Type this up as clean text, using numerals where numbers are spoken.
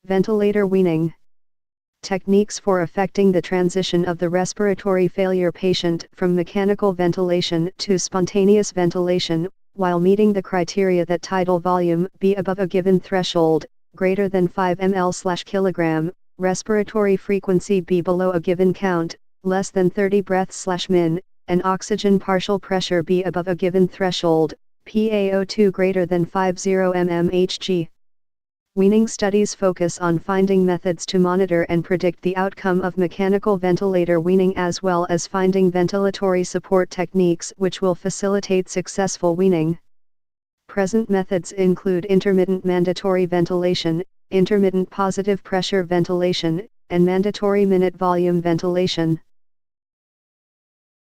Ventilator weaning. Techniques for effecting the transition of the respiratory failure patient from mechanical ventilation to spontaneous ventilation, while meeting the criteria that tidal volume be above a given threshold, greater than 5 ml/kg, respiratory frequency be below a given count, less than 30 breaths/min, and oxygen partial pressure be above a given threshold, PaO2 greater than 50 mmHg. Weaning studies focus on finding methods to monitor and predict the outcome of mechanical ventilator weaning, as well as finding ventilatory support techniques which will facilitate successful weaning. Present methods include intermittent mandatory ventilation, intermittent positive pressure ventilation, and mandatory minute volume ventilation.